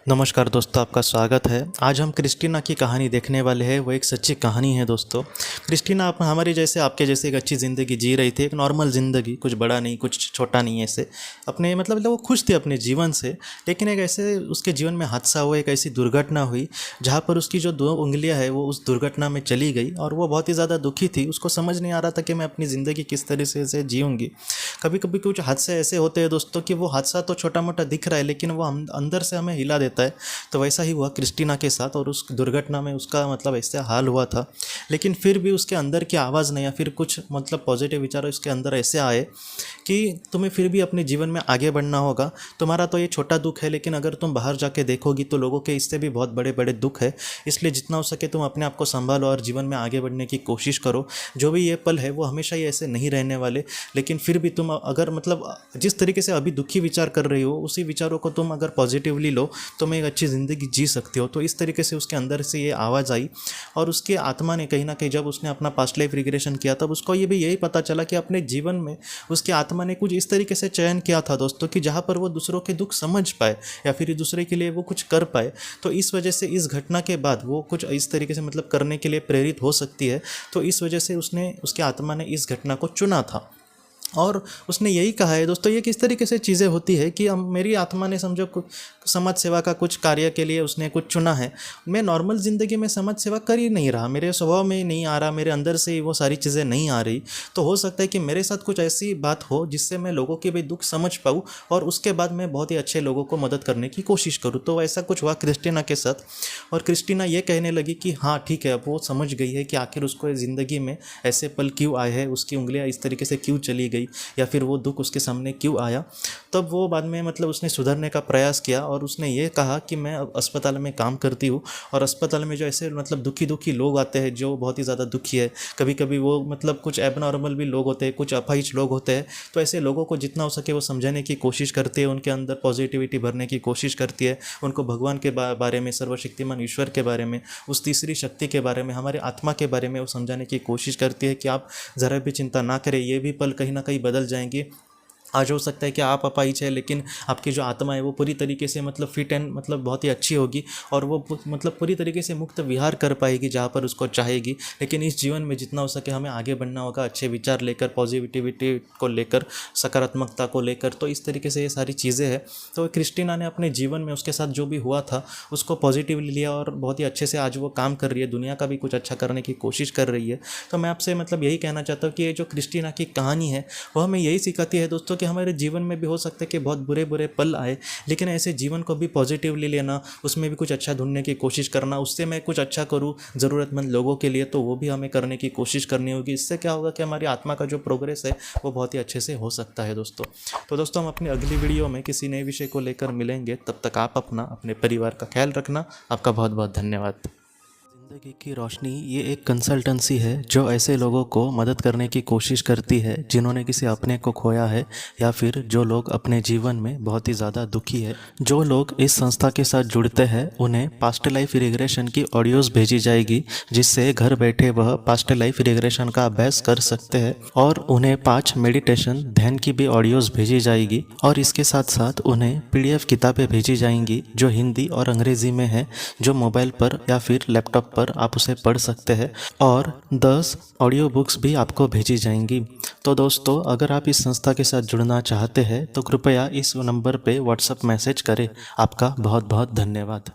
नमस्कार दोस्तों, आपका स्वागत है। आज हम क्रिस्टीना की कहानी देखने वाले हैं। वो एक सच्ची कहानी है दोस्तों। क्रिस्टीना हमारे जैसे आपके जैसे एक अच्छी ज़िंदगी जी रही थी, एक नॉर्मल ज़िंदगी, कुछ बड़ा नहीं कुछ छोटा नहीं, ऐसे अपने मतलब वो खुश थे अपने जीवन से। लेकिन एक ऐसे उसके जीवन में हादसा हुआ, एक ऐसी दुर्घटना हुई जहाँ पर उसकी जो 2 उंगलियाँ है वो उस दुर्घटना में चली गई और वो बहुत ही ज़्यादा दुखी थी। उसको समझ नहीं आ रहा था कि मैं अपनी ज़िंदगी किस तरह से जीऊँगी। कभी कभी कुछ हादसे ऐसे होते हैं दोस्तों कि वो हादसा तो छोटा मोटा दिख रहा है लेकिन वो अंदर से हमें हिला देता है। तो वैसा ही हुआ क्रिस्टीना के साथ और उस दुर्घटना में उसका मतलब ऐसा हाल हुआ था। लेकिन फिर भी उसके अंदर की आवाज़ नहीं, या फिर कुछ मतलब पॉजिटिव विचार उसके अंदर ऐसे आए कि तुम्हें फिर भी अपने जीवन में आगे बढ़ना होगा। तुम्हारा तो ये छोटा दुख है, लेकिन अगर तुम बाहर जाके देखोगी तो लोगों के इससे भी बहुत बड़े बड़े दुख है। इसलिए जितना हो सके तुम अपने आप को संभालो और जीवन में आगे बढ़ने की कोशिश करो। जो भी ये पल है वो हमेशा ही ऐसे नहीं रहने वाले। लेकिन फिर भी तुम अगर मतलब जिस तरीके से अभी दुखी विचार कर रही हो, उसी विचारों को तुम अगर पॉजिटिवली लो तो मैं एक अच्छी ज़िंदगी जी सकते हो। तो इस तरीके से उसके अंदर से ये आवाज़ आई और उसके आत्मा ने कहीं ना कहीं जब उसने अपना पास्ट लाइफ रिग्रेशन किया तब उसको ये भी यही पता चला कि अपने जीवन में उसकी आत्मा ने कुछ इस तरीके से चयन किया था दोस्तों कि जहाँ पर वो दूसरों के दुख समझ पाए या फिर दूसरे के लिए वो कुछ कर पाए। तो इस वजह से इस घटना के बाद वो कुछ इस तरीके से मतलब करने के लिए प्रेरित हो सकती है। तो इस वजह से उसकी आत्मा ने इस घटना को चुना था और उसने यही कहा है दोस्तों। ये किस तरीके से चीज़ें होती है कि मेरी आत्मा ने समझो समाज सेवा का कुछ कार्य के लिए उसने कुछ चुना है। मैं नॉर्मल ज़िंदगी में समाज सेवा कर ही नहीं रहा, मेरे स्वभाव में ही नहीं आ रहा, मेरे अंदर से ही वो सारी चीज़ें नहीं आ रही। तो हो सकता है कि मेरे साथ कुछ ऐसी बात हो जिससे मैं लोगों के भी दुख समझ पाऊँ और उसके बाद मैं बहुत ही अच्छे लोगों को मदद करने की कोशिश करूँ। तो ऐसा कुछ हुआ क्रिस्टीना के साथ और क्रिस्टीना ये कहने लगी कि हाँ ठीक है, अब वो समझ गई है कि आखिर उसको ज़िंदगी में ऐसे पल क्यों आए हैं, उसकी उंगलियाँ इस तरीके से क्यों चली गई या फिर वो दुख उसके सामने क्यों आया। तब वो बाद में मतलब उसने सुधरने का प्रयास किया और उसने ये कहा कि मैं अब अस्पताल में काम करती हूँ और अस्पताल में जो ऐसे मतलब दुखी लोग आते हैं जो बहुत ही ज़्यादा दुखी है, कभी कभी वो मतलब कुछ एबनॉर्मल भी लोग होते हैं, कुछ अपाहिज लोग होते हैं। तो ऐसे लोगों को जितना हो सके वो समझाने की कोशिश करती है, उनके अंदर पॉजिटिविटी भरने की कोशिश करती है, उनको भगवान के बारे में, सर्वशक्तिमान ईश्वर के बारे में, उस तीसरी शक्ति के बारे में, हमारे आत्मा के बारे में वो समझाने की कोशिश करती है कि आप ज़रा भी चिंता ना करें, ये भी पल कहीं ना कहीं बदल जाएंगे। आज हो सकता है कि आप अपाहिज है लेकिन आपकी जो आत्मा है वो पूरी तरीके से मतलब फिट एंड मतलब बहुत ही अच्छी होगी और वो मतलब पूरी तरीके से मुक्त विहार कर पाएगी जहाँ पर उसको चाहेगी। लेकिन इस जीवन में जितना हो सके हमें आगे बढ़ना होगा, अच्छे विचार लेकर, पॉजिटिविटी को लेकर, सकारात्मकता को लेकर। तो इस तरीके से ये सारी चीज़ें हैं। तो क्रिस्टीना ने अपने जीवन में उसके साथ जो भी हुआ था उसको पॉजिटिवली लिया और बहुत ही अच्छे से आज वो काम कर रही है, दुनिया का भी कुछ अच्छा करने की कोशिश कर रही है। तो मैं आपसे मतलब यही कहना चाहता हूँ कि ये जो क्रिस्टीना की कहानी है वो हमें यही सिखाती है दोस्तों कि हमारे जीवन में भी हो सकता है कि बहुत बुरे बुरे पल आए, लेकिन ऐसे जीवन को भी पॉजिटिवली लेना, उसमें भी कुछ अच्छा ढूंढने की कोशिश करना, उससे मैं कुछ अच्छा करूं ज़रूरतमंद लोगों के लिए, तो वो भी हमें करने की कोशिश करनी होगी। इससे क्या होगा कि हमारी आत्मा का जो प्रोग्रेस है वो बहुत ही अच्छे से हो सकता है दोस्तों। तो दोस्तों हम अपनी अगली वीडियो में किसी नए विषय को लेकर मिलेंगे। तब तक आप अपने परिवार का ख्याल रखना। आपका बहुत बहुत धन्यवाद। ज़िंदगी की रोशनी ये एक कंसल्टेंसी है जो ऐसे लोगों को मदद करने की कोशिश करती है जिन्होंने किसी अपने को खोया है या फिर जो लोग अपने जीवन में बहुत ही ज़्यादा दुखी है। जो लोग इस संस्था के साथ जुड़ते हैं उन्हें पास्ट लाइफ रिग्रेशन की ऑडियोज़ भेजी जाएगी, जिससे घर बैठे वह पास्ट लाइफ रिग्रेशन का अभ्यास कर सकते हैं। और उन्हें 5 मेडिटेशन ध्यान की भी ऑडियोज़ भेजी जाएगी और इसके साथ साथ उन्हें PDF किताबें भेजी जाएंगी जो हिंदी और अंग्रेज़ी में है, जो मोबाइल पर या फिर लैपटॉप पर आप उसे पढ़ सकते हैं। और 10 ऑडियो बुक्स भी आपको भेजी जाएंगी। तो दोस्तों अगर आप इस संस्था के साथ जुड़ना चाहते हैं तो कृपया इस नंबर पे व्हाट्सएप मैसेज करें। आपका बहुत बहुत धन्यवाद।